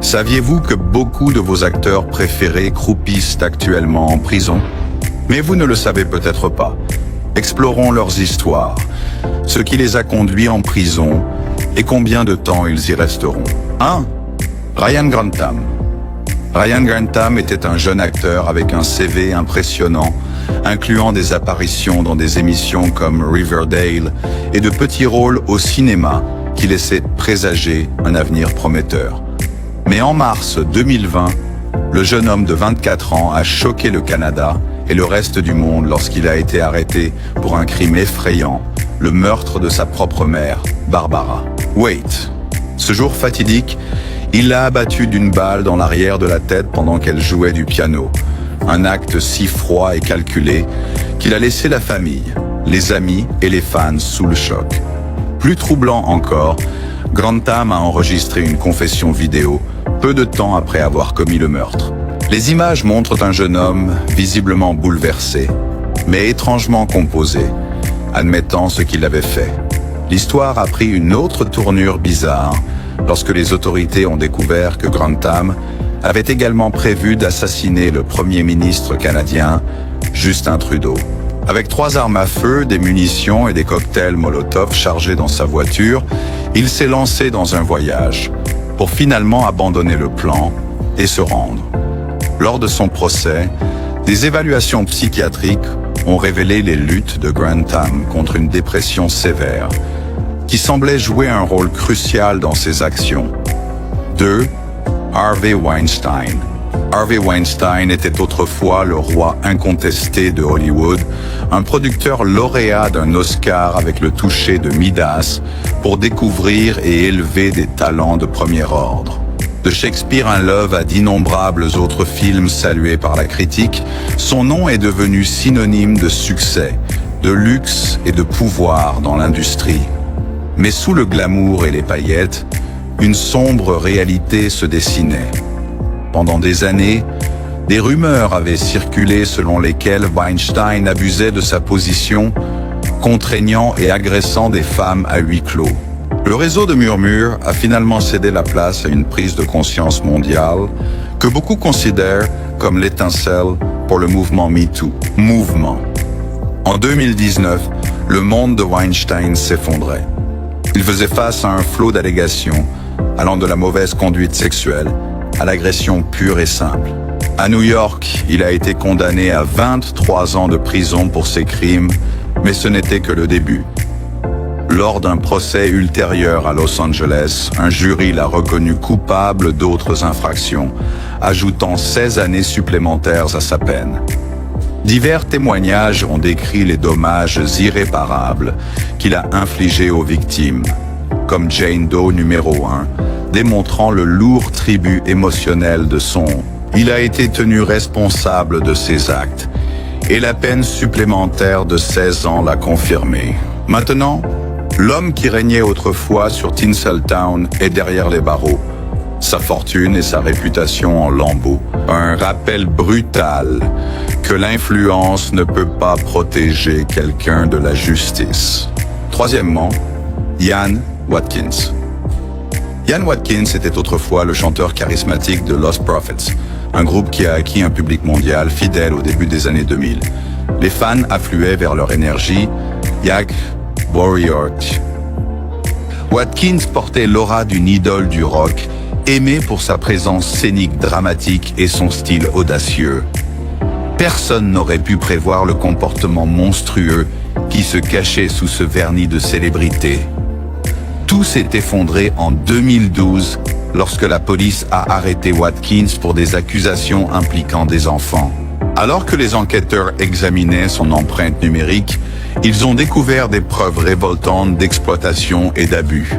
Saviez-vous que beaucoup de vos acteurs préférés croupissent actuellement en prison? Mais vous ne le savez peut-être pas. Explorons leurs histoires, ce qui les a conduits en prison et combien de temps ils y resteront. 1. Ryan Grantham. Ryan Grantham était un jeune acteur avec un CV impressionnant, incluant des apparitions dans des émissions comme Riverdale et de petits rôles au cinéma qui laissaient présager un avenir prometteur. Mais en mars 2020, le jeune homme de 24 ans a choqué le Canada et le reste du monde lorsqu'il a été arrêté pour un crime effrayant, le meurtre de sa propre mère, Barbara. Wait. Ce jour fatidique, il l'a abattue d'une balle dans l'arrière de la tête pendant qu'elle jouait du piano. Un acte si froid et calculé qu'il a laissé la famille, les amis et les fans sous le choc. Plus troublant encore, Grantham a enregistré une confession vidéo peu de temps après avoir commis le meurtre. Les images montrent un jeune homme visiblement bouleversé, mais étrangement composé, admettant ce qu'il avait fait. L'histoire a pris une autre tournure bizarre lorsque les autorités ont découvert que Grantham avait également prévu d'assassiner le Premier ministre canadien, Justin Trudeau. Avec 3 armes à feu, des munitions et des cocktails Molotov chargés dans sa voiture, il s'est lancé dans un voyage, pour finalement abandonner le plan et se rendre. Lors de son procès, des évaluations psychiatriques ont révélé les luttes de Grantham contre une dépression sévère, qui semblait jouer un rôle crucial dans ses actions. 2. Harvey Weinstein. Harvey Weinstein était autrefois le roi incontesté de Hollywood, un producteur lauréat d'un Oscar avec le toucher de Midas pour découvrir et élever des talents de premier ordre. De Shakespeare in Love à d'innombrables autres films salués par la critique, son nom est devenu synonyme de succès, de luxe et de pouvoir dans l'industrie. Mais sous le glamour et les paillettes, une sombre réalité se dessinait. Pendant des années, des rumeurs avaient circulé selon lesquelles Weinstein abusait de sa position, contraignant et agressant des femmes à huis clos. Le réseau de murmures a finalement cédé la place à une prise de conscience mondiale que beaucoup considèrent comme l'étincelle pour le mouvement MeToo. En 2019, le monde de Weinstein s'effondrait. Il faisait face à un flot d'allégations allant de la mauvaise conduite sexuelle à l'agression pure et simple. À New York, il a été condamné à 23 ans de prison pour ses crimes, mais ce n'était que le début. Lors d'un procès ultérieur à Los Angeles, un jury l'a reconnu coupable d'autres infractions, ajoutant 16 années supplémentaires à sa peine. Divers témoignages ont décrit les dommages irréparables qu'il a infligés aux victimes, comme Jane Doe numéro 1, démontrant le lourd tribut émotionnel de son « il a été tenu responsable de ses actes » et la peine supplémentaire de 16 ans l'a confirmé. Maintenant, l'homme qui régnait autrefois sur Tinseltown est derrière les barreaux. Sa fortune et sa réputation en lambeaux. Un rappel brutal que l'influence ne peut pas protéger quelqu'un de la justice. Troisièmement, Ian Watkins. Ian Watkins était autrefois le chanteur charismatique de Lost Prophets, un groupe qui a acquis un public mondial fidèle au début des années 2000. Les fans affluaient vers leur énergie, Yak Warrior. Watkins portait l'aura d'une idole du rock, aimé pour sa présence scénique dramatique et son style audacieux. Personne n'aurait pu prévoir le comportement monstrueux qui se cachait sous ce vernis de célébrité. Tout s'est effondré en 2012 lorsque la police a arrêté Watkins pour des accusations impliquant des enfants. Alors que les enquêteurs examinaient son empreinte numérique, ils ont découvert des preuves révoltantes d'exploitation et d'abus.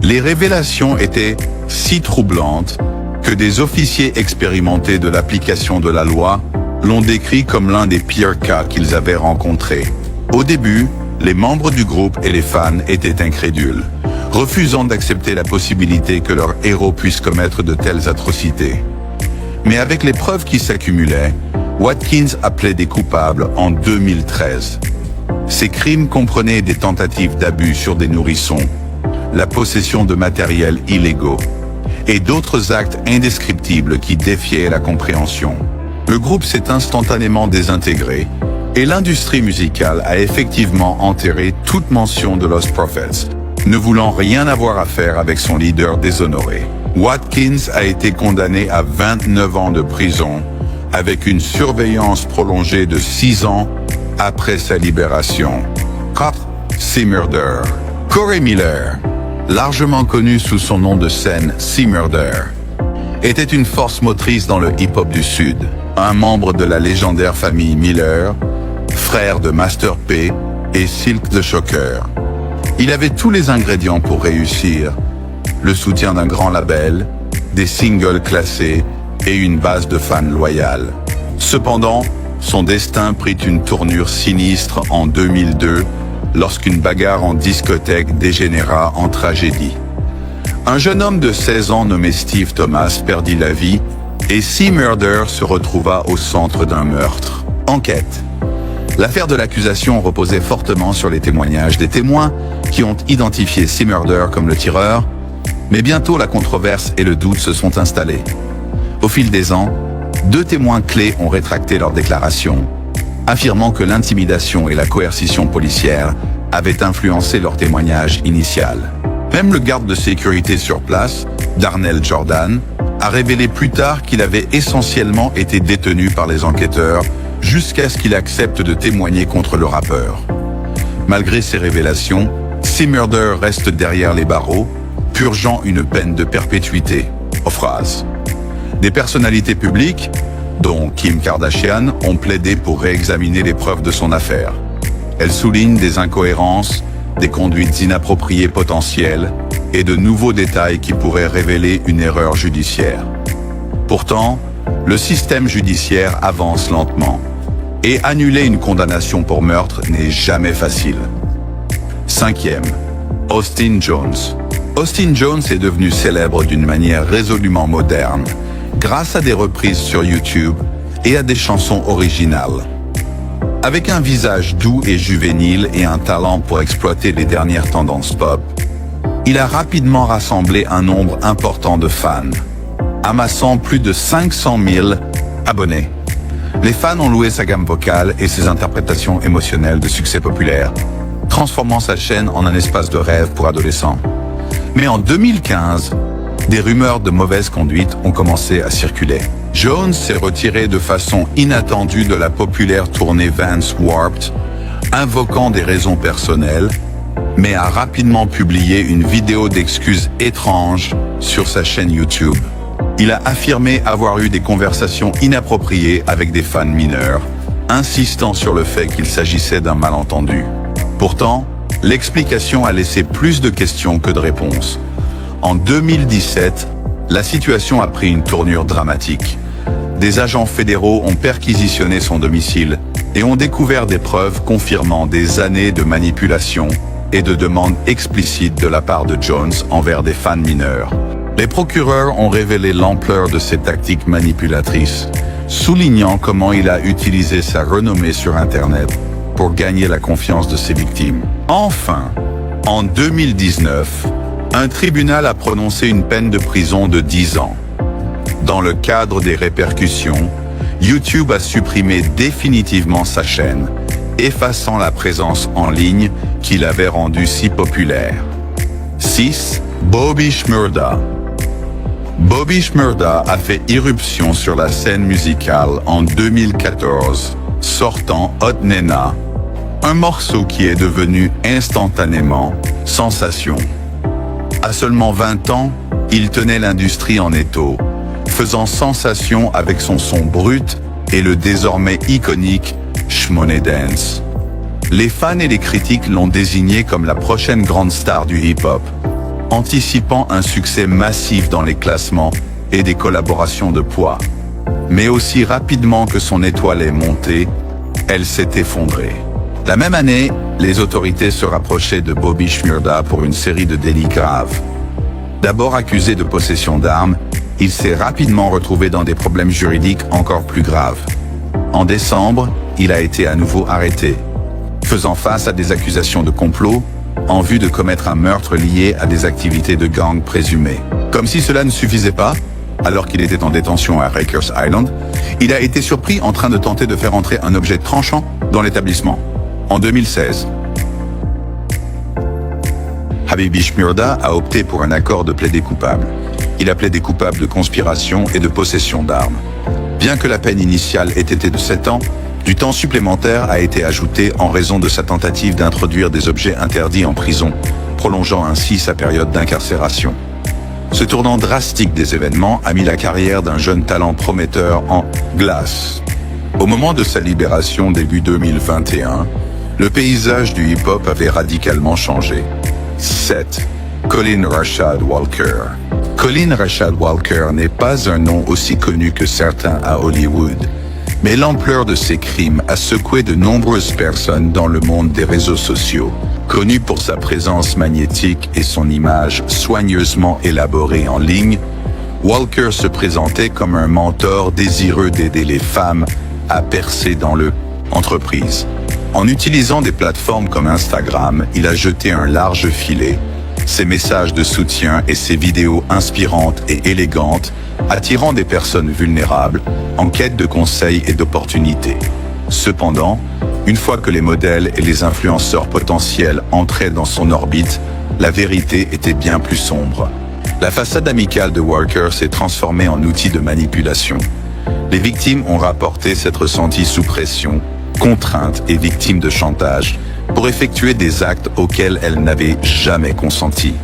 Les révélations étaient si troublantes que des officiers expérimentés de l'application de la loi l'ont décrit comme l'un des pires cas qu'ils avaient rencontrés. Au début, les membres du groupe et les fans étaient incrédules, refusant d'accepter la possibilité que leur héros puisse commettre de telles atrocités. Mais avec les preuves qui s'accumulaient, Watkins a plaidé coupable en 2013. Ces crimes comprenaient des tentatives d'abus sur des nourrissons, la possession de matériels illégaux, et d'autres actes indescriptibles qui défiaient la compréhension. Le groupe s'est instantanément désintégré et l'industrie musicale a effectivement enterré toute mention de Lost Prophets, ne voulant rien avoir à faire avec son leader déshonoré. Watkins a été condamné à 29 ans de prison avec une surveillance prolongée de 6 ans après sa libération. C-Murder. Corey Miller, largement connu sous son nom de scène C-Murder, était une force motrice dans le hip-hop du Sud, un membre de la légendaire famille Miller, frère de Master P et Silk the Shocker. Il avait tous les ingrédients pour réussir: le soutien d'un grand label, des singles classés et une base de fans loyale. Cependant, son destin prit une tournure sinistre en 2002 lorsqu'une bagarre en discothèque dégénéra en tragédie. Un jeune homme de 16 ans nommé Steve Thomas perdit la vie et C-Murder se retrouva au centre d'un meurtre. Enquête. L'affaire de l'accusation reposait fortement sur les témoignages des témoins qui ont identifié C-Murder comme le tireur, mais bientôt la controverse et le doute se sont installés. Au fil des ans, 2 témoins clés ont rétracté leurs déclarations, affirmant que l'intimidation et la coercition policière avaient influencé leur témoignage initial. Même le garde de sécurité sur place, Darnell Jordan, a révélé plus tard qu'il avait essentiellement été détenu par les enquêteurs jusqu'à ce qu'il accepte de témoigner contre le rappeur. Malgré ces révélations, C-Murder reste derrière les barreaux, purgeant une peine de perpétuité. Aux phrases. Des personnalités publiques, dont Kim Kardashian, ont plaidé pour réexaminer les preuves de son affaire. Elles soulignent des incohérences, des conduites inappropriées potentielles et de nouveaux détails qui pourraient révéler une erreur judiciaire. Pourtant, le système judiciaire avance lentement et annuler une condamnation pour meurtre n'est jamais facile. 5e. Austin Jones. Austin Jones est devenu célèbre d'une manière résolument moderne, grâce à des reprises sur YouTube et à des chansons originales. Avec un visage doux et juvénile et un talent pour exploiter les dernières tendances pop, il a rapidement rassemblé un nombre important de fans, amassant plus de 500 000 abonnés. Les fans ont loué sa gamme vocale et ses interprétations émotionnelles de succès populaire, transformant sa chaîne en un espace de rêve pour adolescents. Mais en 2015, des rumeurs de mauvaise conduite ont commencé à circuler. Jones s'est retiré de façon inattendue de la populaire tournée Vans Warped, invoquant des raisons personnelles, mais a rapidement publié une vidéo d'excuses étranges sur sa chaîne YouTube. Il a affirmé avoir eu des conversations inappropriées avec des fans mineurs, insistant sur le fait qu'il s'agissait d'un malentendu. Pourtant, l'explication a laissé plus de questions que de réponses. En 2017, la situation a pris une tournure dramatique. Des agents fédéraux ont perquisitionné son domicile et ont découvert des preuves confirmant des années de manipulation et de demandes explicites de la part de Jones envers des fans mineurs. Les procureurs ont révélé l'ampleur de ces tactiques manipulatrices, soulignant comment il a utilisé sa renommée sur Internet pour gagner la confiance de ses victimes. Enfin, en 2019, un tribunal a prononcé une peine de prison de 10 ans. Dans le cadre des répercussions, YouTube a supprimé définitivement sa chaîne, effaçant la présence en ligne qu'il avait rendue si populaire. 6. Bobby Shmurda. Bobby Shmurda a fait irruption sur la scène musicale en 2014, sortant Hot Nena, un morceau qui est devenu instantanément sensation. À seulement 20 ans, il tenait l'industrie en étau, faisant sensation avec son son brut et le désormais iconique Shmoney Dance. Les fans et les critiques l'ont désigné comme la prochaine grande star du hip-hop, anticipant un succès massif dans les classements et des collaborations de poids. Mais aussi rapidement que son étoile est montée, elle s'est effondrée. La même année, les autorités se rapprochaient de Bobby Shmurda pour une série de délits graves. D'abord accusé de possession d'armes, il s'est rapidement retrouvé dans des problèmes juridiques encore plus graves. En décembre, il a été à nouveau arrêté, faisant face à des accusations de complot en vue de commettre un meurtre lié à des activités de gang présumées. Comme si cela ne suffisait pas, alors qu'il était en détention à Rikers Island, il a été surpris en train de tenter de faire entrer un objet tranchant dans l'établissement. En 2016, Habibi Shmurda a opté pour un accord de plaidé coupable. Il a plaidé coupable de conspiration et de possession d'armes. Bien que la peine initiale ait été de 7 ans, du temps supplémentaire a été ajouté en raison de sa tentative d'introduire des objets interdits en prison, prolongeant ainsi sa période d'incarcération. Ce tournant drastique des événements a mis la carrière d'un jeune talent prometteur en glace. Au moment de sa libération début 2021, le paysage du hip-hop avait radicalement changé. 7. Colin Rashad Walker. Colin Rashad Walker n'est pas un nom aussi connu que certains à Hollywood, mais l'ampleur de ses crimes a secoué de nombreuses personnes dans le monde des réseaux sociaux. Connu pour sa présence magnétique et son image soigneusement élaborée en ligne, Walker se présentait comme un mentor désireux d'aider les femmes à percer dans l'entreprise. En utilisant des plateformes comme Instagram, il a jeté un large filet. Ses messages de soutien et ses vidéos inspirantes et élégantes, attirant des personnes vulnérables, en quête de conseils et d'opportunités. Cependant, une fois que les modèles et les influenceurs potentiels entraient dans son orbite, la vérité était bien plus sombre. La façade amicale de Walker s'est transformée en outil de manipulation. Les victimes ont rapporté s'être senties sous pression, contraintes et victimes de chantage, pour effectuer des actes auxquels elles n'avaient jamais consenti.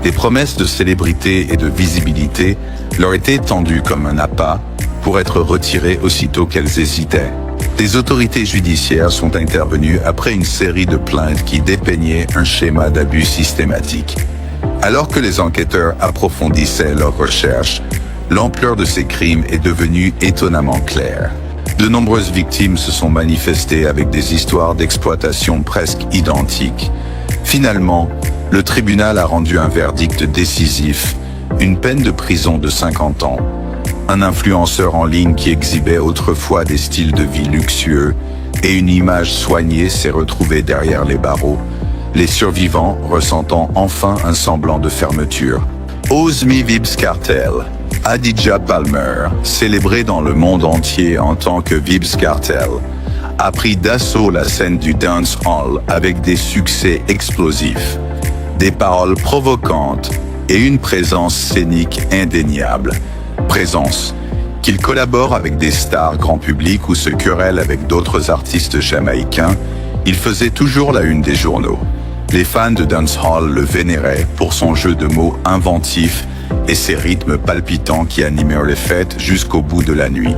Des promesses de célébrité et de visibilité leur étaient tendues comme un appât pour être retirées aussitôt qu'elles hésitaient. Des autorités judiciaires sont intervenues après une série de plaintes qui dépeignaient un schéma d'abus systématique. Alors que les enquêteurs approfondissaient leurs recherches, l'ampleur de ces crimes est devenue étonnamment claire. De nombreuses victimes se sont manifestées avec des histoires d'exploitation presque identiques. Finalement, le tribunal a rendu un verdict décisif, une peine de prison de 50 ans. Un influenceur en ligne qui exhibait autrefois des styles de vie luxueux et une image soignée s'est retrouvé derrière les barreaux, les survivants ressentant enfin un semblant de fermeture. Ozmi Vybz Kartel. Adidja Palmer, célébrée dans le monde entier en tant que Vybz Kartel, a pris d'assaut la scène du dancehall avec des succès explosifs, des paroles provocantes et une présence scénique indéniable. Présence qu'il collabore avec des stars grand public ou se querelle avec d'autres artistes jamaïcains, il faisait toujours la une des journaux. Les fans de dancehall le vénéraient pour son jeu de mots inventif et ses rythmes palpitants qui animèrent les fêtes jusqu'au bout de la nuit.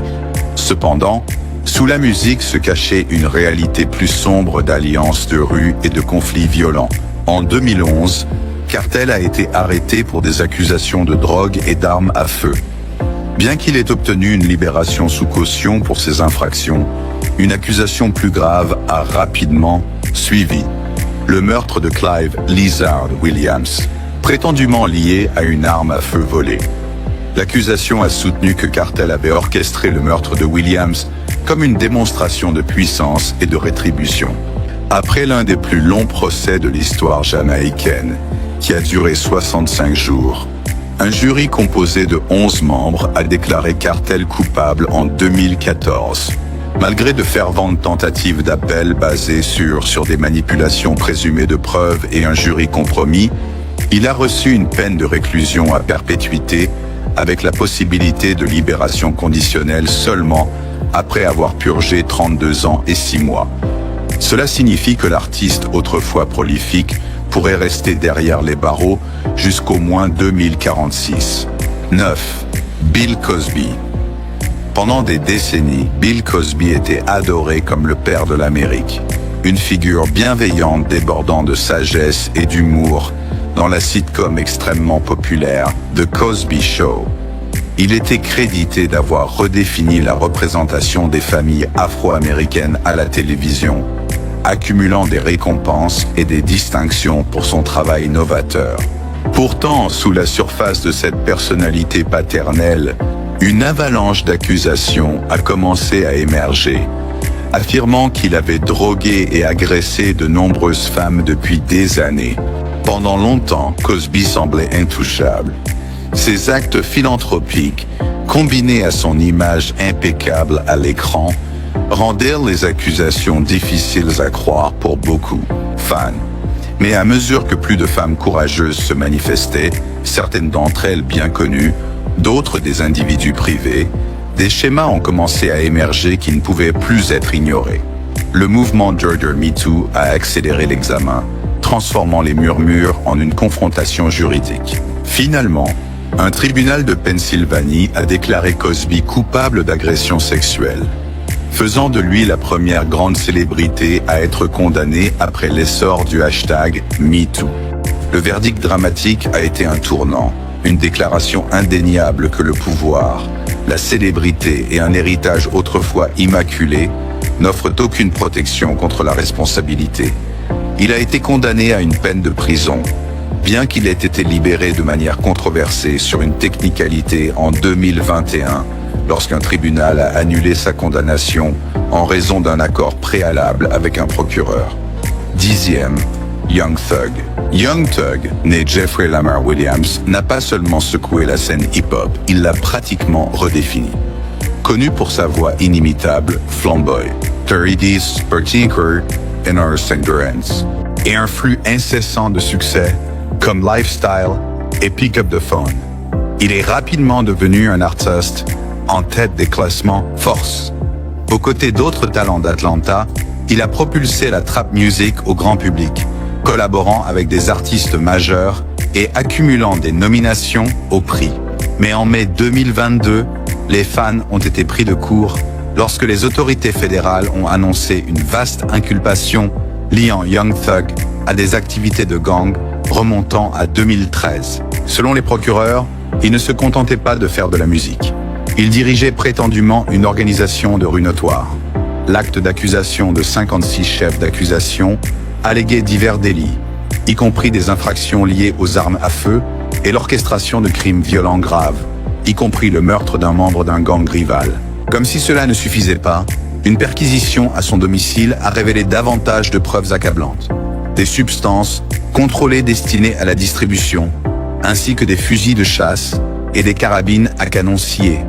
Cependant, sous la musique se cachait une réalité plus sombre d'alliances de rue et de conflits violents. En 2011, Kartel a été arrêté pour des accusations de drogue et d'armes à feu. Bien qu'il ait obtenu une libération sous caution pour ces infractions, une accusation plus grave a rapidement suivi. Le meurtre de Clive Lizard Williams, prétendument lié à une arme à feu volée. L'accusation a soutenu que Kartel avait orchestré le meurtre de Williams comme une démonstration de puissance et de rétribution. Après l'un des plus longs procès de l'histoire jamaïcaine, qui a duré 65 jours, un jury composé de 11 membres a déclaré Kartel coupable en 2014. Malgré de ferventes tentatives d'appel basées sur des manipulations présumées de preuves et un jury compromis, il a reçu une peine de réclusion à perpétuité avec la possibilité de libération conditionnelle seulement après avoir purgé 32 ans et 6 mois. Cela signifie que l'artiste autrefois prolifique pourrait rester derrière les barreaux jusqu'au moins 2046. 9. Bill Cosby. Pendant des décennies, Bill Cosby était adoré comme le père de l'Amérique. Une figure bienveillante débordant de sagesse et d'humour dans la sitcom extrêmement populaire The Cosby Show. Il était crédité d'avoir redéfini la représentation des familles afro-américaines à la télévision, accumulant des récompenses et des distinctions pour son travail novateur. Pourtant, sous la surface de cette personnalité paternelle, une avalanche d'accusations a commencé à émerger. affirmant qu'il avait drogué et agressé de nombreuses femmes depuis des années. Pendant longtemps, Cosby semblait intouchable. Ses actes philanthropiques, combinés à son image impeccable à l'écran, rendirent les accusations difficiles à croire pour beaucoup fans. Mais à mesure que plus de femmes courageuses se manifestaient, certaines d'entre elles bien connues, d'autres des individus privés, des schémas ont commencé à émerger qui ne pouvaient plus être ignorés. Le mouvement Georgia Me Too a accéléré l'examen, transformant les murmures en une confrontation juridique. Finalement, un tribunal de Pennsylvanie a déclaré Cosby coupable d'agression sexuelle, faisant de lui la première grande célébrité à être condamnée après l'essor du hashtag MeToo. Le verdict dramatique a été un tournant, une déclaration indéniable que le pouvoir, la célébrité et un héritage autrefois immaculé n'offrent aucune protection contre la responsabilité. Il a été condamné à une peine de prison, bien qu'il ait été libéré de manière controversée sur une technicalité en 2021, lorsqu'un tribunal a annulé sa condamnation en raison d'un accord préalable avec un procureur. 10e, Young Thug. Young Thug, né Jeffrey Lamar Williams, n'a pas seulement secoué la scène hip-hop, il l'a pratiquement redéfinie. Connu pour sa voix inimitable, flamboy, 30's, Particular, and Our Endurance, et un flux incessant de succès comme Lifestyle et Pick Up the Phone. Il est rapidement devenu un artiste en tête des classements Force. Aux côtés d'autres talents d'Atlanta, il a propulsé la trap music au grand public, collaborant avec des artistes majeurs et accumulant des nominations au prix. Mais en mai 2022, les fans ont été pris de court lorsque les autorités fédérales ont annoncé une vaste inculpation liant Young Thug à des activités de gang remontant à 2013. Selon les procureurs, il ne se contentait pas de faire de la musique. Il dirigeait prétendument une organisation de rue notoire. L'acte d'accusation de 56 chefs d'accusation alléguait divers délits, y compris des infractions liées aux armes à feu et l'orchestration de crimes violents graves, y compris le meurtre d'un membre d'un gang rival. Comme si cela ne suffisait pas, une perquisition à son domicile a révélé davantage de preuves accablantes. Des substances contrôlées destinées à la distribution, ainsi que des fusils de chasse et des carabines à canon scié.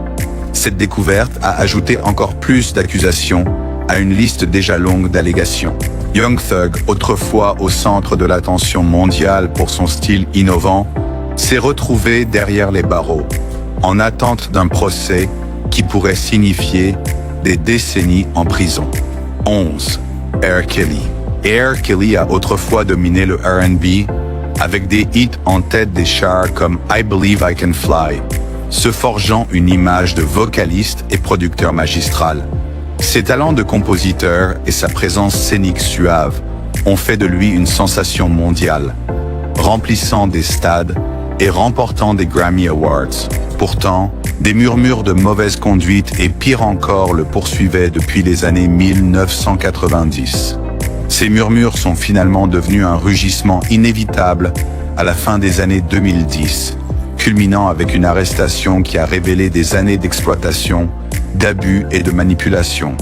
Cette découverte a ajouté encore plus d'accusations à une liste déjà longue d'allégations. Young Thug, autrefois au centre de l'attention mondiale pour son style innovant, s'est retrouvé derrière les barreaux, en attente d'un procès qui pourrait signifier des décennies en prison. 11. R. Kelly. R. Kelly a autrefois dominé le R&B avec des hits en tête des charts comme I Believe I Can Fly, se forgeant une image de vocaliste et producteur magistral. Ses talents de compositeur et sa présence scénique suave ont fait de lui une sensation mondiale, remplissant des stades et remportant des Grammy Awards. Pourtant, des murmures de mauvaise conduite et pire encore le poursuivaient depuis les années 1990. Ces murmures sont finalement devenus un rugissement inévitable à la fin des années 2010, culminant avec une arrestation qui a révélé des années d'exploitation, d'abus et de manipulation.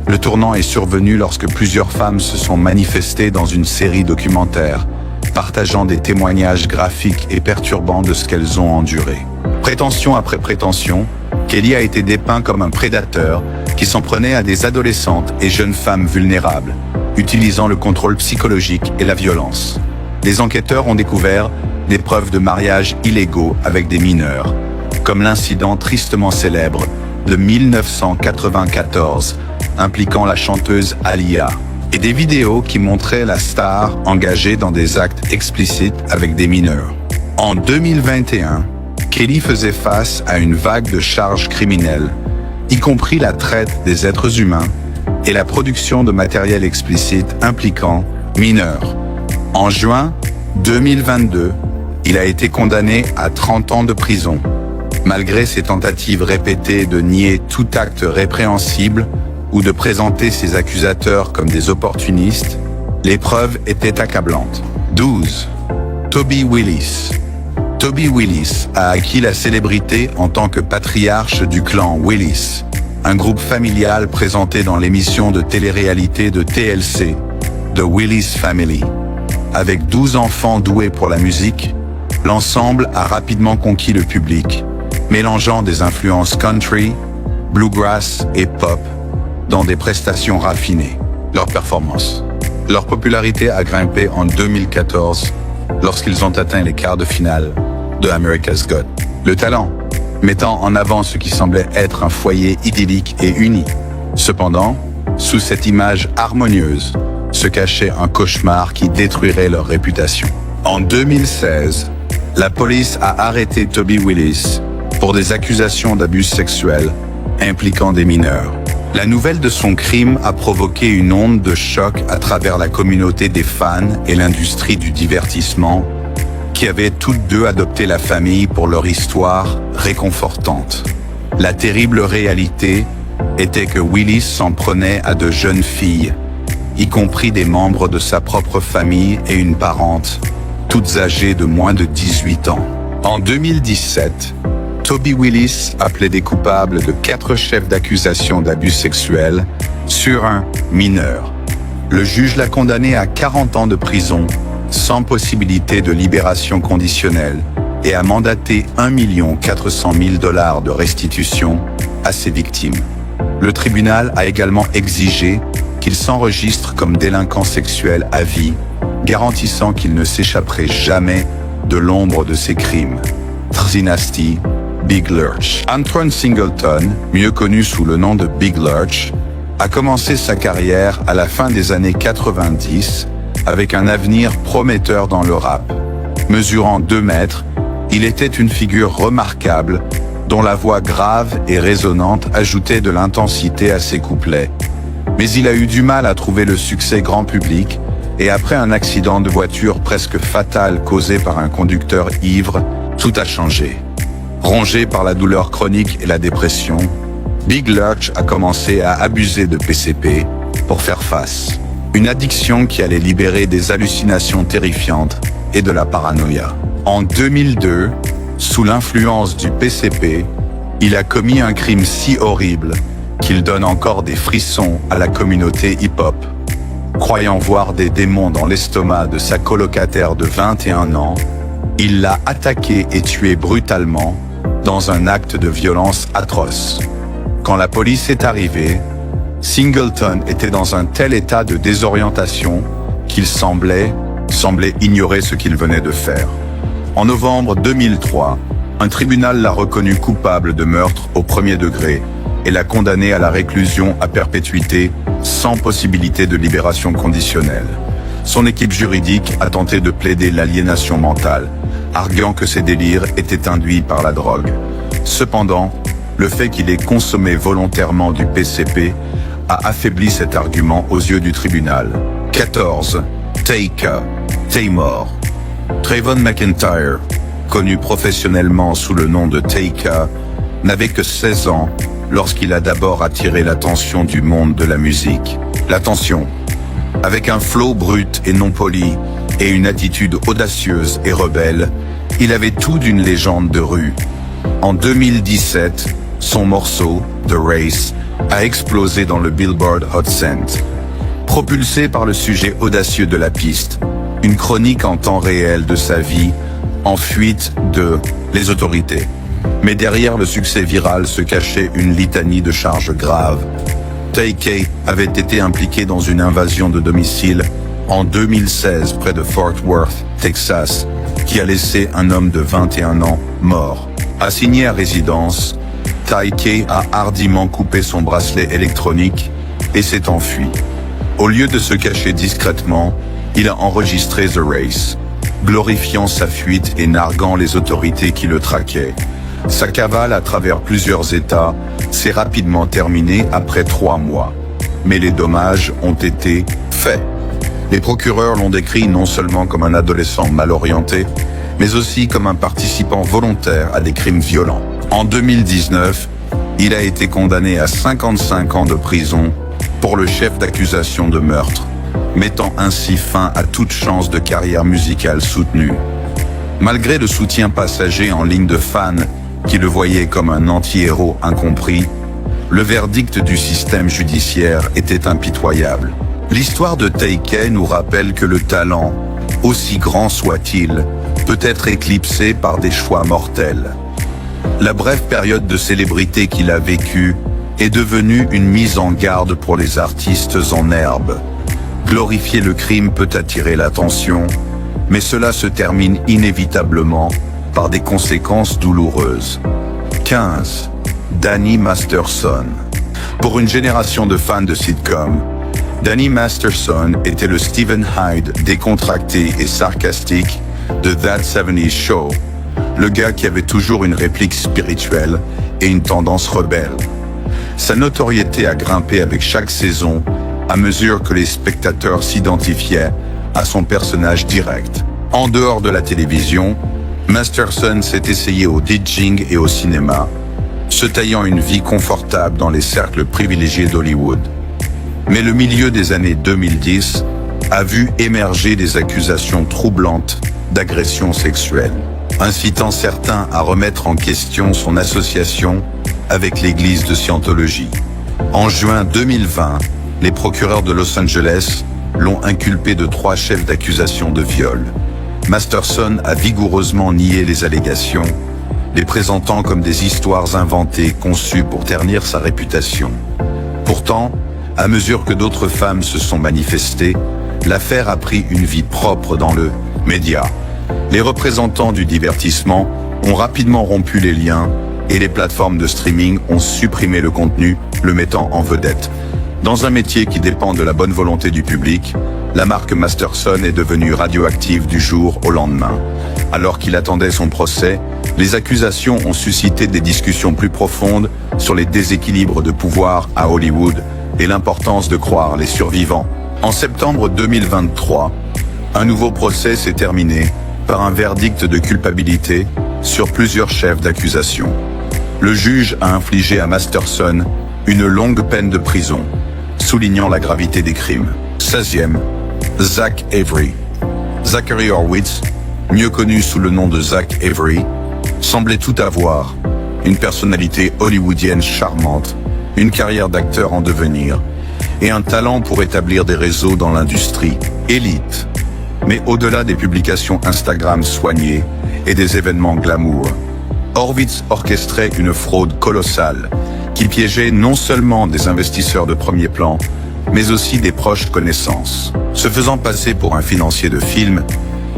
Le tournant est survenu lorsque plusieurs femmes se sont manifestées dans une série documentaire, partageant des témoignages graphiques et perturbants de ce qu'elles ont enduré. Prétention après prétention, Kelly a été dépeint comme un prédateur qui s'en prenait à des adolescentes et jeunes femmes vulnérables, utilisant le contrôle psychologique et la violence. Les enquêteurs ont découvert des preuves de mariages illégaux avec des mineurs, comme l'incident tristement célèbre de 1994 impliquant la chanteuse Aaliyah, et des vidéos qui montraient la star engagée dans des actes explicites avec des mineurs. En 2021, Kelly faisait face à une vague de charges criminelles, y compris la traite des êtres humains et la production de matériel explicite impliquant mineurs. En juin 2022, il a été condamné à 30 ans de prison. Malgré ses tentatives répétées de nier tout acte répréhensible ou de présenter ses accusateurs comme des opportunistes, les preuves étaient accablantes. 12. Toby Willis. Toby Willis a acquis la célébrité en tant que patriarche du clan Willis, un groupe familial présenté dans l'émission de télé-réalité de TLC, The Willis Family. Avec 12 enfants doués pour la musique, l'ensemble a rapidement conquis le public, mélangeant des influences country, bluegrass et pop dans des prestations raffinées. Leur popularité a grimpé en 2014 lorsqu'ils ont atteint les quarts de finale de America's Got. Le talent, mettant en avant ce qui semblait être un foyer idyllique et uni. Cependant, sous cette image harmonieuse, se cachait un cauchemar qui détruirait leur réputation. En 2016, la police a arrêté Toby Willis pour des accusations d'abus sexuels impliquant des mineurs. La nouvelle de son crime a provoqué une onde de choc à travers la communauté des fans et l'industrie du divertissement, qui avaient toutes deux adopté la famille pour leur histoire réconfortante. La terrible réalité était que Willis s'en prenait à de jeunes filles, y compris des membres de sa propre famille et une parente, toutes âgées de moins de 18 ans. En 2017, Toby Willis a plaidé coupable de 4 chefs d'accusation d'abus sexuels sur un mineur. Le juge l'a condamné à 40 ans de prison, sans possibilité de libération conditionnelle, et a mandaté $1 400 000 de restitution à ses victimes. Le tribunal a également exigé qu'il s'enregistre comme délinquant sexuel à vie, garantissant qu'il ne s'échapperait jamais de l'ombre de ses crimes. Dynasty, Big Lurch. Antoine Singleton, mieux connu sous le nom de Big Lurch, a commencé sa carrière à la fin des années 90 avec un avenir prometteur dans le rap. Mesurant 2 mètres, il était une figure remarquable dont la voix grave et résonnante ajoutait de l'intensité à ses couplets. Mais il a eu du mal à trouver le succès grand public et après un accident de voiture presque fatal causé par un conducteur ivre, tout a changé. Rongé par la douleur chronique et la dépression, Big Lurch a commencé à abuser de PCP pour faire face. Une addiction qui allait libérer des hallucinations terrifiantes et de la paranoïa. En 2002, sous l'influence du PCP, il a commis un crime si horrible qu'il donne encore des frissons à la communauté hip-hop. Croyant voir des démons dans l'estomac de sa colocataire de 21 ans, il l'a attaquée et tuée brutalement dans un acte de violence atroce. Quand la police est arrivée, Singleton était dans un tel état de désorientation qu'il semblait ignorer ce qu'il venait de faire. En novembre 2003, un tribunal l'a reconnu coupable de meurtre au premier degré et l'a condamné à la réclusion à perpétuité sans possibilité de libération conditionnelle. Son équipe juridique a tenté de plaider l'aliénation mentale, arguant que ses délires étaient induits par la drogue. Cependant, le fait qu'il ait consommé volontairement du PCP a affaibli cet argument aux yeux du tribunal. 14. Taymor. Trayvon McIntyre, connu professionnellement sous le nom de Taika, n'avait que 16 ans lorsqu'il a d'abord attiré l'attention du monde de la musique. L'attention, avec un flow brut et non poli, et une attitude audacieuse et rebelle, il avait tout d'une légende de rue. En 2017, son morceau, The Race, a explosé dans le Billboard Hot 100. Propulsé par le sujet audacieux de la piste, une chronique en temps réel de sa vie, en fuite de les autorités. Mais derrière le succès viral se cachait une litanie de charges graves. Tay-K avait été impliqué dans une invasion de domicile en 2016 près de Fort Worth, Texas, qui a laissé un homme de 21 ans mort. Assigné à résidence, Tay-K a hardiment coupé son bracelet électronique et s'est enfui. Au lieu de se cacher discrètement, il a enregistré The Race, glorifiant sa fuite et narguant les autorités qui le traquaient. Sa cavale à travers plusieurs États s'est rapidement terminée après 3 mois. Mais les dommages ont été faits. Les procureurs l'ont décrit non seulement comme un adolescent mal orienté, mais aussi comme un participant volontaire à des crimes violents. En 2019, il a été condamné à 55 ans de prison pour le chef d'accusation de meurtre, mettant ainsi fin à toute chance de carrière musicale soutenue. Malgré le soutien passager en ligne de fans qui le voyaient comme un anti-héros incompris, Le verdict du système judiciaire était impitoyable. L'histoire de Taekei nous rappelle que le talent, aussi grand soit-il, peut être éclipsé par des choix mortels. La brève période de célébrité qu'il a vécue est devenue une mise en garde pour les artistes en herbe. Glorifier le crime peut attirer l'attention, mais cela se termine inévitablement par des conséquences douloureuses. 15. Danny Masterson. Pour une génération de fans de sitcom, Danny Masterson était le Stephen Hyde décontracté et sarcastique de That 70's Show, le gars qui avait toujours une réplique spirituelle et une tendance rebelle. Sa notoriété a grimpé avec chaque saison à mesure que les spectateurs s'identifiaient à son personnage direct. En dehors de la télévision, Masterson s'est essayé au DJing et au cinéma, se taillant une vie confortable dans les cercles privilégiés d'Hollywood. Mais le milieu des années 2010 a vu émerger des accusations troublantes d'agression sexuelle, incitant certains à remettre en question son association avec l'église de Scientologie. En juin 2020, les procureurs de Los Angeles l'ont inculpé de 3 chefs d'accusation de viol. Masterson a vigoureusement nié les allégations, les présentant comme des histoires inventées conçues pour ternir sa réputation. Pourtant, à mesure que d'autres femmes se sont manifestées, l'affaire a pris une vie propre dans le média. Les représentants du divertissement ont rapidement rompu les liens et les plateformes de streaming ont supprimé le contenu, le mettant en vedette. Dans un métier qui dépend de la bonne volonté du public, la marque Masterson est devenue radioactive du jour au lendemain. Alors qu'il attendait son procès, les accusations ont suscité des discussions plus profondes sur les déséquilibres de pouvoir à Hollywood et l'importance de croire les survivants. En septembre 2023, un nouveau procès s'est terminé par un verdict de culpabilité sur plusieurs chefs d'accusation. Le juge a infligé à Masterson une longue peine de prison, soulignant la gravité des crimes. 16e, Zach Avery. Zachary Horwitz, mieux connu sous le nom de Zach Avery, semblait tout avoir, une personnalité hollywoodienne charmante, une carrière d'acteur en devenir, et un talent pour établir des réseaux dans l'industrie élite. Mais au-delà des publications Instagram soignées et des événements glamour, Horwitz orchestrait une fraude colossale qui piégeait non seulement des investisseurs de premier plan, mais aussi des proches connaissances. Se faisant passer pour un financier de film,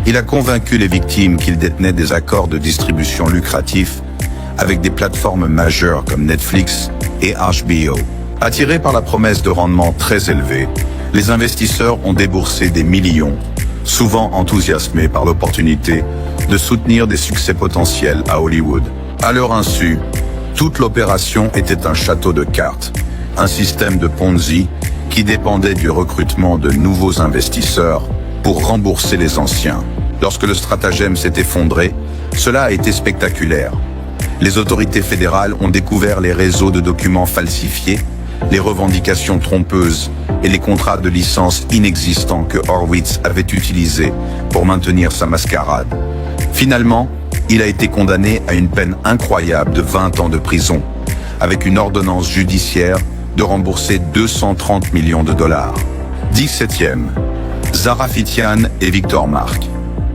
il a convaincu les victimes qu'il détenait des accords de distribution lucratifs avec des plateformes majeures comme Netflix et HBO. Attirés par la promesse de rendements très élevés, les investisseurs ont déboursé des millions, souvent enthousiasmés par l'opportunité de soutenir des succès potentiels à Hollywood. À leur insu, toute l'opération était un château de cartes, un système de Ponzi qui dépendait du recrutement de nouveaux investisseurs pour rembourser les anciens. Lorsque le stratagème s'est effondré, cela a été spectaculaire. Les autorités fédérales ont découvert les réseaux de documents falsifiés, les revendications trompeuses et les contrats de licence inexistants que Horwitz avait utilisés pour maintenir sa mascarade. Finalement, il a été condamné à une peine incroyable de 20 ans de prison, avec une ordonnance judiciaire de rembourser 230 millions de dollars. 17e, Zara Fitian et Victor Mark.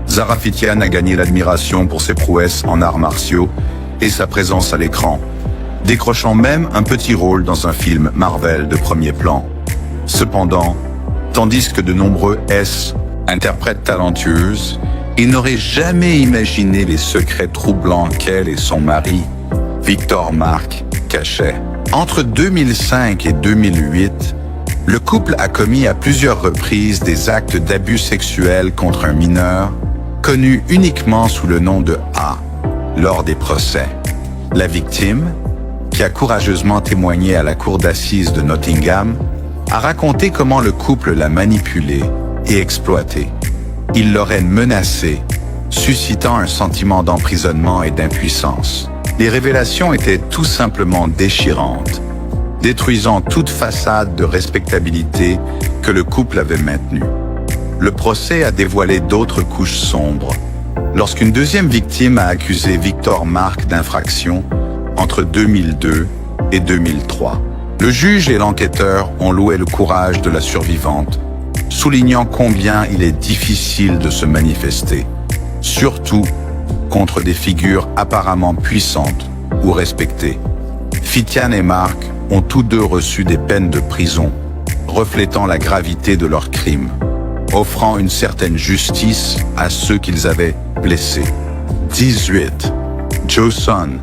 Zara Fitian a gagné l'admiration pour ses prouesses en arts martiaux et sa présence à l'écran, décrochant même un petit rôle dans un film Marvel de premier plan. Cependant, tandis que de nombreux interprètes talentueuses, il n'aurait jamais imaginé les secrets troublants qu'elle et son mari, Victor Mark, cachaient. Entre 2005 et 2008, le couple a commis à plusieurs reprises des actes d'abus sexuels contre un mineur, connu uniquement sous le nom de A, lors des procès. La victime, qui a courageusement témoigné à la cour d'assises de Nottingham, a raconté comment le couple l'a manipulé et exploité. Il l'aurait menacé, suscitant un sentiment d'emprisonnement et d'impuissance. Les révélations étaient tout simplement déchirantes, détruisant toute façade de respectabilité que le couple avait maintenue. Le procès a dévoilé d'autres couches sombres, lorsqu'une deuxième victime a accusé Victor Mark d'infraction entre 2002 et 2003. Le juge et l'enquêteur ont loué le courage de la survivante, soulignant combien il est difficile de se manifester, surtout contre des figures apparemment puissantes ou respectées. Fitian et Mark ont tous deux reçu des peines de prison, reflétant la gravité de leurs crimes, offrant une certaine justice à ceux qu'ils avaient blessés. 18. Joseon.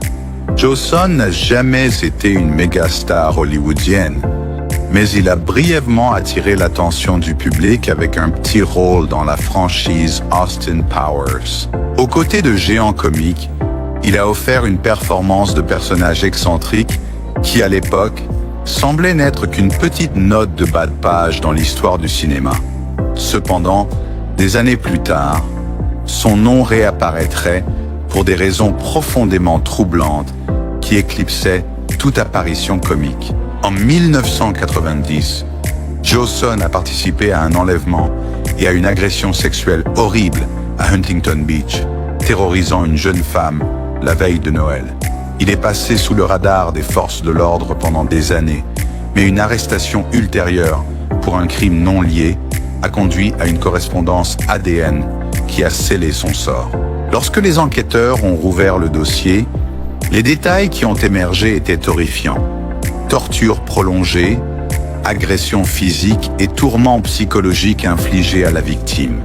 Joseon n'a jamais été une méga star hollywoodienne, mais il a brièvement attiré l'attention du public avec un petit rôle dans la franchise Austin Powers. Aux côtés de géants comiques, il a offert une performance de personnage excentrique qui, à l'époque, semblait n'être qu'une petite note de bas de page dans l'histoire du cinéma. Cependant, des années plus tard, son nom réapparaîtrait pour des raisons profondément troublantes qui éclipsaient toute apparition comique. En 1990, Joseon a participé à un enlèvement et à une agression sexuelle horrible à Huntington Beach, terrorisant une jeune femme la veille de Noël. Il est passé sous le radar des forces de l'ordre pendant des années, mais une arrestation ultérieure pour un crime non lié a conduit à une correspondance ADN qui a scellé son sort. Lorsque les enquêteurs ont rouvert le dossier, les détails qui ont émergé étaient horrifiants. Torture prolongée, agression physique et tourments psychologiques infligés à la victime.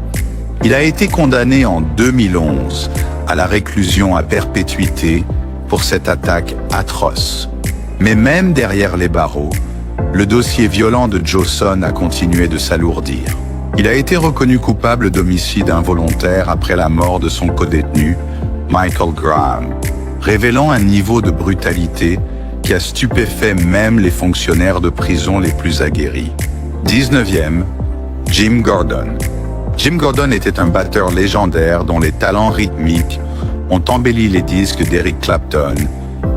Il a été condamné en 2011 à la réclusion à perpétuité pour cette attaque atroce. Mais même derrière les barreaux, le dossier violent de Joseon a continué de s'alourdir. Il a été reconnu coupable d'homicide involontaire après la mort de son codétenu, Michael Graham, révélant un niveau de brutalité qui a stupéfait même les fonctionnaires de prison les plus aguerris. 19e, Jim Gordon. Jim Gordon était un batteur légendaire dont les talents rythmiques ont embelli les disques d'Eric Clapton,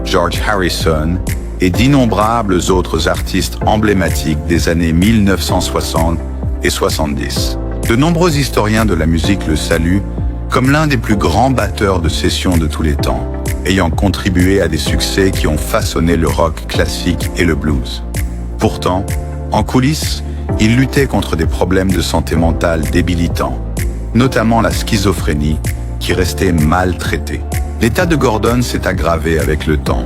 George Harrison et d'innombrables autres artistes emblématiques des années 1960 et 70. De nombreux historiens de la musique le saluent comme l'un des plus grands batteurs de session de tous les temps, ayant contribué à des succès qui ont façonné le rock classique et le blues. Pourtant, en coulisses, il luttait contre des problèmes de santé mentale débilitants, notamment la schizophrénie, qui restait mal traitée. L'état de Gordon s'est aggravé avec le temps.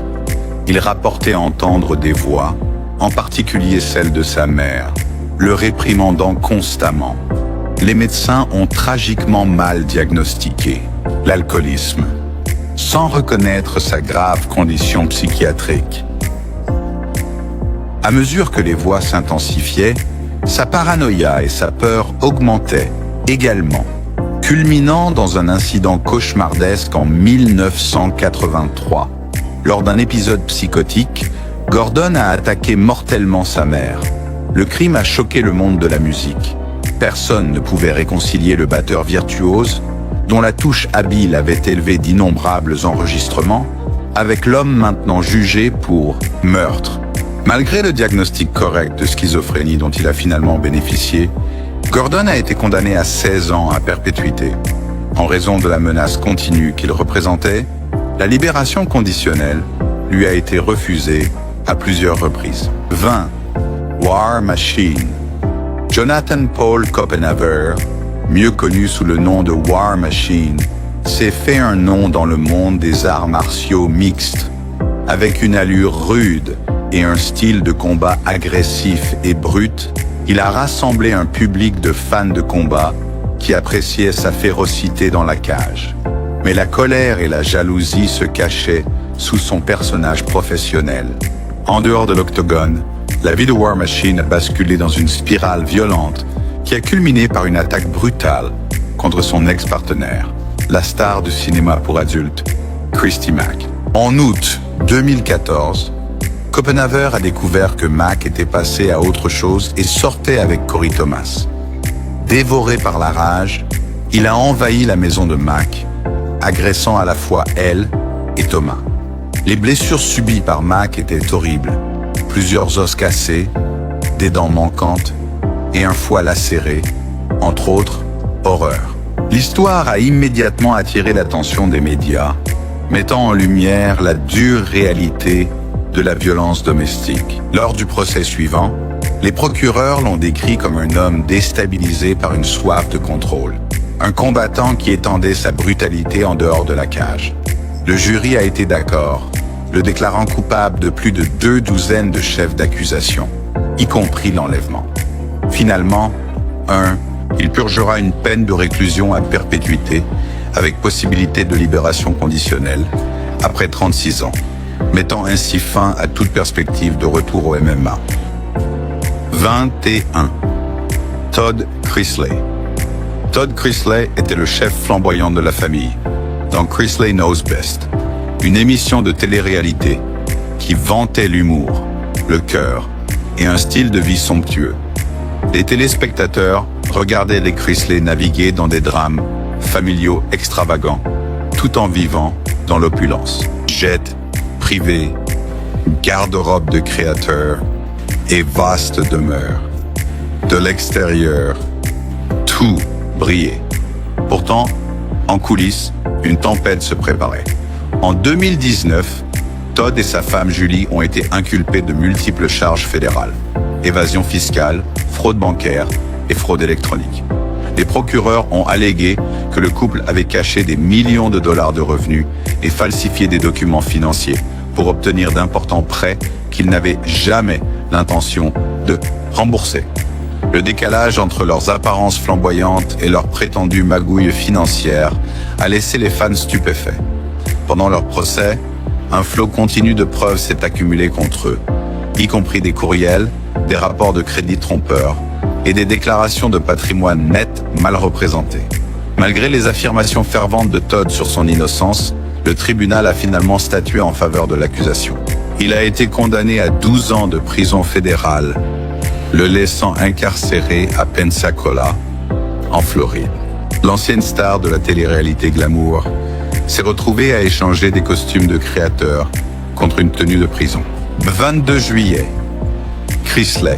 Il rapportait entendre des voix, en particulier celle de sa mère, le réprimandant constamment. Les médecins ont tragiquement mal diagnostiqué l'alcoolisme, sans reconnaître sa grave condition psychiatrique. À mesure que les voix s'intensifiaient, sa paranoïa et sa peur augmentaient également, culminant dans un incident cauchemardesque en 1983. Lors d'un épisode psychotique, Gordon a attaqué mortellement sa mère. Le crime a choqué le monde de la musique. Personne ne pouvait réconcilier le batteur virtuose, dont la touche habile avait élevé d'innombrables enregistrements, avec l'homme maintenant jugé pour meurtre. Malgré le diagnostic correct de schizophrénie dont il a finalement bénéficié, Gordon a été condamné à 16 ans à perpétuité. En raison de la menace continue qu'il représentait, la libération conditionnelle lui a été refusée à plusieurs reprises. 20. War Machine. Jonathan Paul Copenhaver, mieux connu sous le nom de War Machine, s'est fait un nom dans le monde des arts martiaux mixtes, avec une allure rude et un style de combat agressif et brut. Il a rassemblé un public de fans de combat qui appréciaient sa férocité dans la cage. Mais la colère et la jalousie se cachaient sous son personnage professionnel. En dehors de l'octogone, la vie de War Machine a basculé dans une spirale violente qui a culminé par une attaque brutale contre son ex-partenaire, la star du cinéma pour adultes, Christy Mack. En août 2014, Copenhaver a découvert que Mack était passé à autre chose et sortait avec Corey Thomas. Dévoré par la rage, il a envahi la maison de Mack, agressant à la fois elle et Thomas. Les blessures subies par Mack étaient horribles. Plusieurs os cassés, des dents manquantes et un foie lacéré, entre autres, horreur. L'histoire a immédiatement attiré l'attention des médias, mettant en lumière la dure réalité de de la violence domestique. Lors du procès suivant, les procureurs l'ont décrit comme un homme déstabilisé par une soif de contrôle, un combattant qui étendait sa brutalité en dehors de la cage. Le jury a été d'accord, le déclarant coupable de plus de 2 douzaines de chefs d'accusation, y compris l'enlèvement. Finalement, il purgera une peine de réclusion à perpétuité avec possibilité de libération conditionnelle après 36 ans, mettant ainsi fin à toute perspective de retour au MMA. 21. Todd Chrisley. Todd Chrisley était le chef flamboyant de la famille, dans Chrisley Knows Best, une émission de télé-réalité qui vantait l'humour, le cœur et un style de vie somptueux. Les téléspectateurs regardaient les Chrisley naviguer dans des drames familiaux extravagants, tout en vivant dans l'opulence. Jet privé, garde-robe de créateurs et vaste demeure. De l'extérieur, tout brillait. Pourtant, en coulisses, une tempête se préparait. En 2019, Todd et sa femme Julie ont été inculpés de multiples charges fédérales. Évasion fiscale, fraude bancaire et fraude électronique. Les procureurs ont allégué que le couple avait caché des millions de dollars de revenus et falsifié des documents financiers pour obtenir d'importants prêts qu'ils n'avaient jamais l'intention de rembourser. Le décalage entre leurs apparences flamboyantes et leurs prétendues magouilles financières a laissé les fans stupéfaits. Pendant leur procès, un flot continu de preuves s'est accumulé contre eux, y compris des courriels, des rapports de crédit trompeurs et des déclarations de patrimoine net mal représentées. Malgré les affirmations ferventes de Todd sur son innocence, le tribunal a finalement statué en faveur de l'accusation. Il a été condamné à 12 ans de prison fédérale, le laissant incarcéré à Pensacola, en Floride. L'ancienne star de la télé-réalité glamour s'est retrouvée à échanger des costumes de créateur contre une tenue de prison. 22 juillet, Chrisley.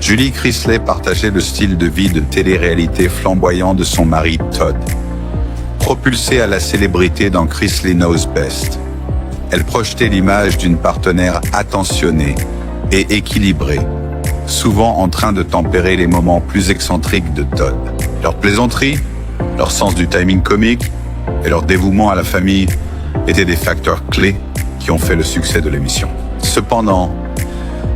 Julie Chrisley partageait le style de vie de télé-réalité flamboyant de son mari Todd. Propulsée à la célébrité dans Chrisley Knows Best, elle projetait l'image d'une partenaire attentionnée et équilibrée, souvent en train de tempérer les moments plus excentriques de Todd. Leur plaisanterie, leur sens du timing comique et leur dévouement à la famille étaient des facteurs clés qui ont fait le succès de l'émission. Cependant,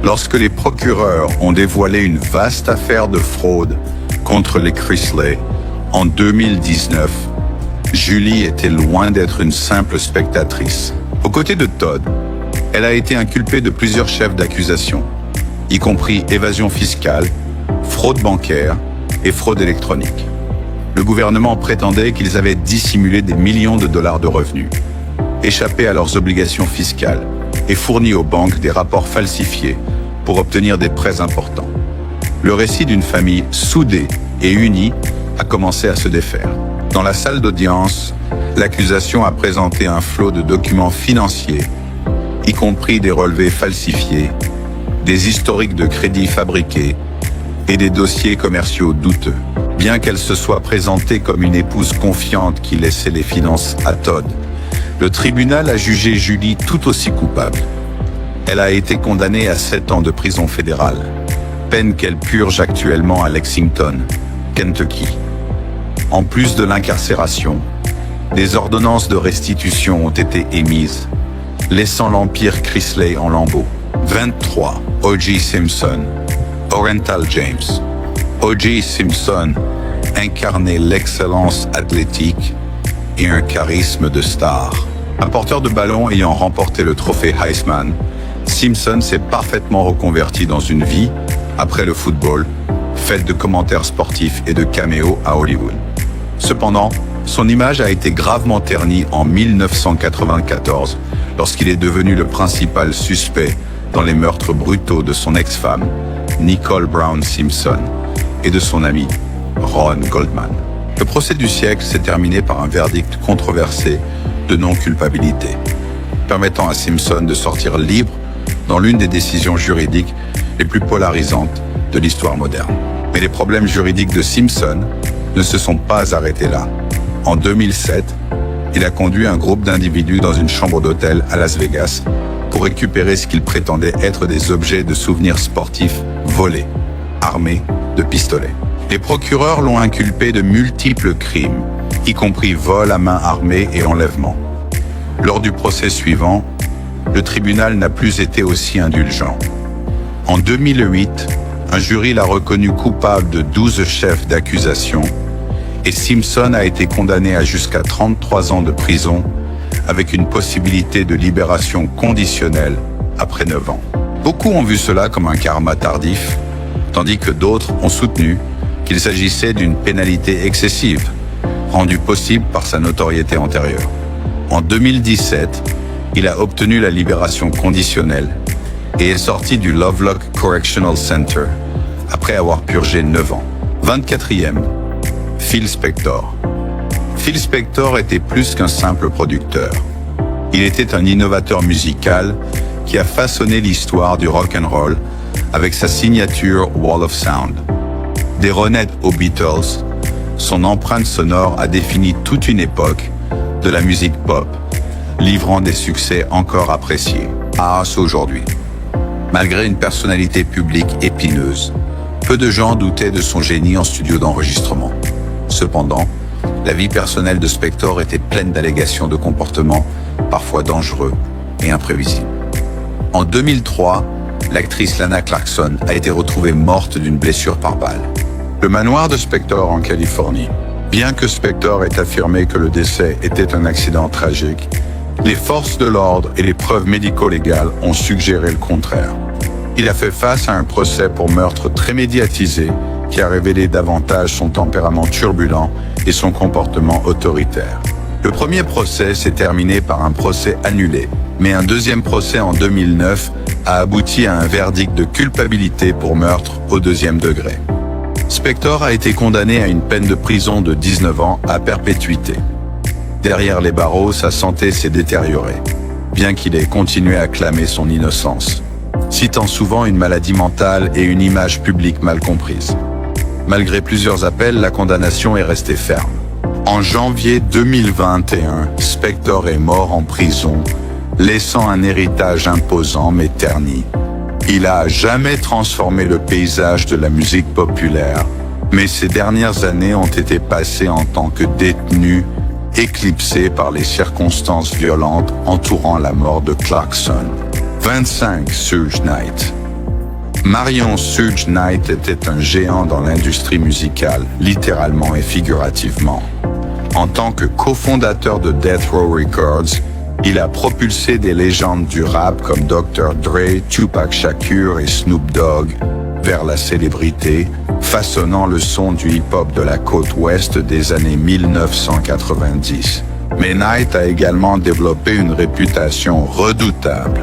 lorsque les procureurs ont dévoilé une vaste affaire de fraude contre les Chrisley en 2019, Julie était loin d'être une simple spectatrice. Aux côtés de Todd, elle a été inculpée de plusieurs chefs d'accusation, y compris évasion fiscale, fraude bancaire et fraude électronique. Le gouvernement prétendait qu'ils avaient dissimulé des millions de dollars de revenus, échappé à leurs obligations fiscales et fourni aux banques des rapports falsifiés pour obtenir des prêts importants. Le récit d'une famille soudée et unie a commencé à se défaire. Dans la salle d'audience, l'accusation a présenté un flot de documents financiers, y compris des relevés falsifiés, des historiques de crédits fabriqués et des dossiers commerciaux douteux. Bien qu'elle se soit présentée comme une épouse confiante qui laissait les finances à Todd, le tribunal a jugé Julie tout aussi coupable. Elle a été condamnée à 7 ans de prison fédérale, peine qu'elle purge actuellement à Lexington, Kentucky. En plus de l'incarcération, des ordonnances de restitution ont été émises, laissant l'empire Chrisley en lambeaux. 23. O.J. Simpson, Orenthal James. O.J. Simpson incarnait l'excellence athlétique et un charisme de star. Un porteur de ballon ayant remporté le trophée Heisman, Simpson s'est parfaitement reconverti dans une vie, après le football, faite de commentaires sportifs et de caméos à Hollywood. Cependant, son image a été gravement ternie en 1994, lorsqu'il est devenu le principal suspect dans les meurtres brutaux de son ex-femme, Nicole Brown Simpson, et de son ami, Ron Goldman. Le procès du siècle s'est terminé par un verdict controversé de non-culpabilité, permettant à Simpson de sortir libre dans l'une des décisions juridiques les plus polarisantes de l'histoire moderne. Mais les problèmes juridiques de Simpson ne se sont pas arrêtés là. En 2007, il a conduit un groupe d'individus dans une chambre d'hôtel à Las Vegas pour récupérer ce qu'il prétendait être des objets de souvenirs sportifs volés, armés de pistolets. Les procureurs l'ont inculpé de multiples crimes, y compris vol à main armée et enlèvement. Lors du procès suivant, le tribunal n'a plus été aussi indulgent. En 2008, un jury l'a reconnu coupable de 12 chefs d'accusation et Simpson a été condamné à jusqu'à 33 ans de prison avec une possibilité de libération conditionnelle après 9 ans. Beaucoup ont vu cela comme un karma tardif, tandis que d'autres ont soutenu qu'il s'agissait d'une pénalité excessive, rendue possible par sa notoriété antérieure. En 2017, il a obtenu la libération conditionnelle et est sorti du Lovelock Correctional Center après avoir purgé 9 ans. 24e, Phil Spector. Phil Spector était plus qu'un simple producteur. Il était un innovateur musical qui a façonné l'histoire du rock and roll avec sa signature Wall of Sound. Des Ronettes aux Beatles, son empreinte sonore a défini toute une époque de la musique pop, livrant des succès encore appréciés à aujourd'hui. Malgré une personnalité publique épineuse, peu de gens doutaient de son génie en studio d'enregistrement. Cependant, la vie personnelle de Spector était pleine d'allégations de comportements parfois dangereux et imprévisibles. En 2003, l'actrice Lana Clarkson a été retrouvée morte d'une blessure par balle. Le manoir de Spector en Californie. Bien que Spector ait affirmé que le décès était un accident tragique, les forces de l'ordre et les preuves médico-légales ont suggéré le contraire. Il a fait face à un procès pour meurtre très médiatisé qui a révélé davantage son tempérament turbulent et son comportement autoritaire. Le premier procès s'est terminé par un procès annulé, mais un deuxième procès en 2009 a abouti à un verdict de culpabilité pour meurtre au 2e degré. Spector a été condamné à une peine de prison de 19 ans à perpétuité. Derrière les barreaux, sa santé s'est détériorée, bien qu'il ait continué à clamer son innocence, citant souvent une maladie mentale et une image publique mal comprise. Malgré plusieurs appels, la condamnation est restée ferme. En janvier 2021, Spector est mort en prison, laissant un héritage imposant mais terni. Il a jamais transformé le paysage de la musique populaire, mais ses dernières années ont été passées en tant que détenu, éclipsé par les circonstances violentes entourant la mort de Clarkson. 25. Suge Knight. Marion Suge Knight était un géant dans l'industrie musicale, littéralement et figurativement. En tant que cofondateur de Death Row Records, il a propulsé des légendes du rap comme Dr. Dre, Tupac Shakur et Snoop Dogg vers la célébrité, façonnant le son du hip-hop de la côte ouest des années 1990. Mais Knight a également développé une réputation redoutable,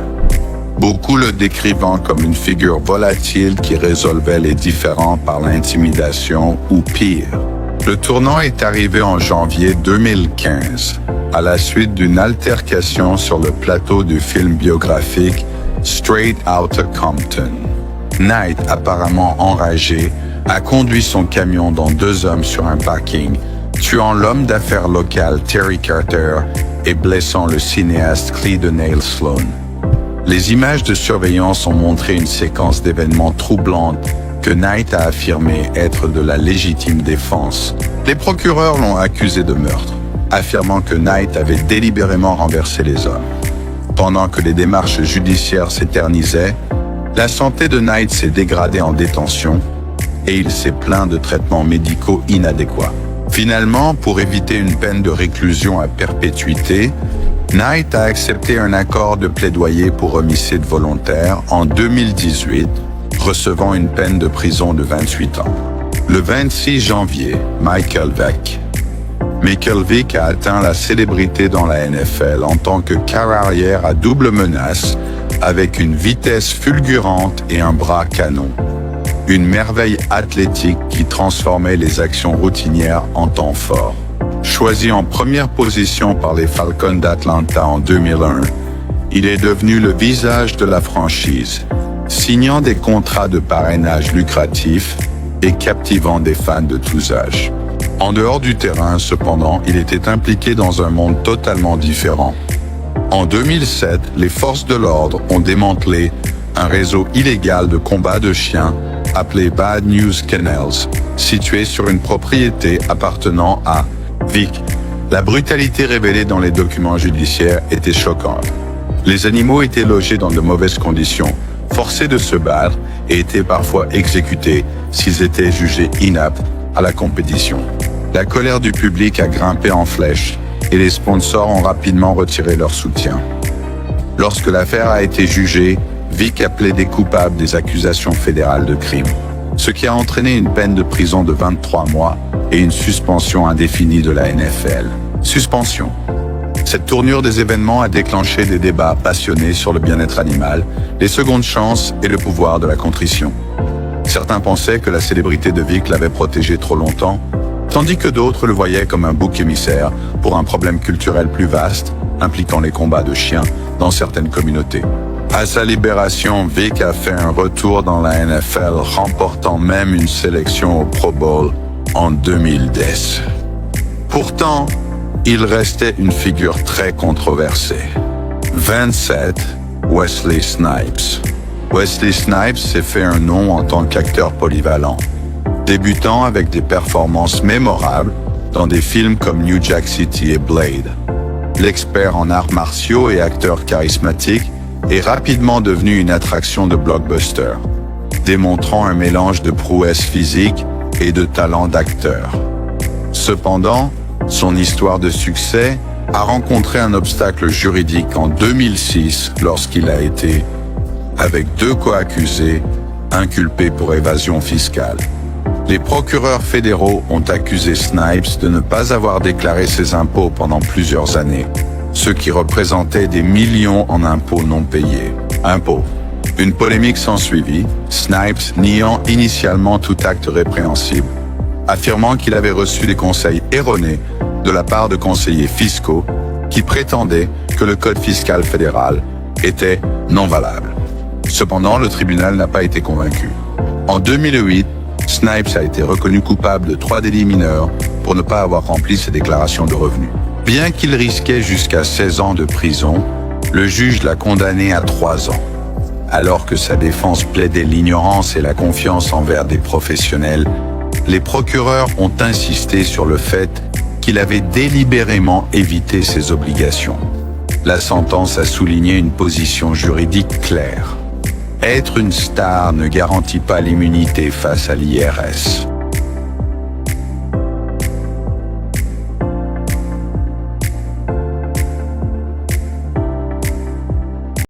beaucoup le décrivant comme une figure volatile qui résolvait les différends par l'intimidation ou pire. Le tournant est arrivé en janvier 2015, à la suite d'une altercation sur le plateau du film biographique Straight Outta Compton. Knight, apparemment enragé, a conduit son camion dont 2 hommes sur un parking, tuant l'homme d'affaires local Terry Carter et blessant le cinéaste Cleadonale Sloan. Les images de surveillance ont montré une séquence d'événements troublantes que Knight a affirmé être de la légitime défense. Les procureurs l'ont accusé de meurtre, affirmant que Knight avait délibérément renversé les hommes. Pendant que les démarches judiciaires s'éternisaient, la santé de Knight s'est dégradée en détention et il s'est plaint de traitements médicaux inadéquats. Finalement, pour éviter une peine de réclusion à perpétuité, Knight a accepté un accord de plaidoyer pour homicide volontaire en 2018, recevant une peine de prison de 28 ans. Le 26 janvier, Michael Vick a atteint la célébrité dans la NFL en tant que quart arrière à double menace, avec une vitesse fulgurante et un bras canon. Une merveille athlétique qui transformait les actions routinières en temps fort. Choisi en première position par les Falcons d'Atlanta en 2001, il est devenu le visage de la franchise, signant des contrats de parrainage lucratifs et captivant des fans de tous âges. En dehors du terrain, cependant, il était impliqué dans un monde totalement différent. En 2007, les forces de l'ordre ont démantelé un réseau illégal de combat de chiens appelé Bad News Kennels, situé sur une propriété appartenant à Vic. La brutalité révélée dans les documents judiciaires était choquante. Les animaux étaient logés dans de mauvaises conditions, forcés de se battre et étaient parfois exécutés s'ils étaient jugés inaptes à la compétition. La colère du public a grimpé en flèche et les sponsors ont rapidement retiré leur soutien. Lorsque l'affaire a été jugée, Vic a plaidé coupable des accusations fédérales de crime, ce qui a entraîné une peine de prison de 23 mois et une suspension indéfinie de la NFL. Suspension. Cette tournure des événements a déclenché des débats passionnés sur le bien-être animal, les secondes chances et le pouvoir de la contrition. Certains pensaient que la célébrité de Vic l'avait protégé trop longtemps, tandis que d'autres le voyaient comme un bouc émissaire pour un problème culturel plus vaste, impliquant les combats de chiens dans certaines communautés. À sa libération, Vic a fait un retour dans la NFL, remportant même une sélection au Pro Bowl en 2010. Pourtant, il restait une figure très controversée. 27. Wesley Snipes. Wesley Snipes s'est fait un nom en tant qu'acteur polyvalent, débutant avec des performances mémorables dans des films comme New Jack City et Blade. L'expert en arts martiaux et acteur charismatique est rapidement devenu une attraction de blockbuster, démontrant un mélange de prouesse physique et de talent d'acteur. Cependant, son histoire de succès a rencontré un obstacle juridique en 2006 lorsqu'il a été, avec 2 co-accusés, inculpé pour évasion fiscale. Les procureurs fédéraux ont accusé Snipes de ne pas avoir déclaré ses impôts pendant plusieurs années, ce qui représentait des millions en impôts non payés. Impôts. Une polémique s'ensuivit, Snipes niant initialement tout acte répréhensible, affirmant qu'il avait reçu des conseils erronés de la part de conseillers fiscaux qui prétendaient que le code fiscal fédéral était non valable. Cependant, le tribunal n'a pas été convaincu. En 2008, Snipes a été reconnu coupable de 3 délits mineurs pour ne pas avoir rempli ses déclarations de revenus. Bien qu'il risquait jusqu'à 16 ans de prison, le juge l'a condamné à 3 ans. Alors que sa défense plaidait l'ignorance et la confiance envers des professionnels, les procureurs ont insisté sur le fait qu'il avait délibérément évité ses obligations. La sentence a souligné une position juridique claire. Être une star ne garantit pas l'immunité face à l'IRS.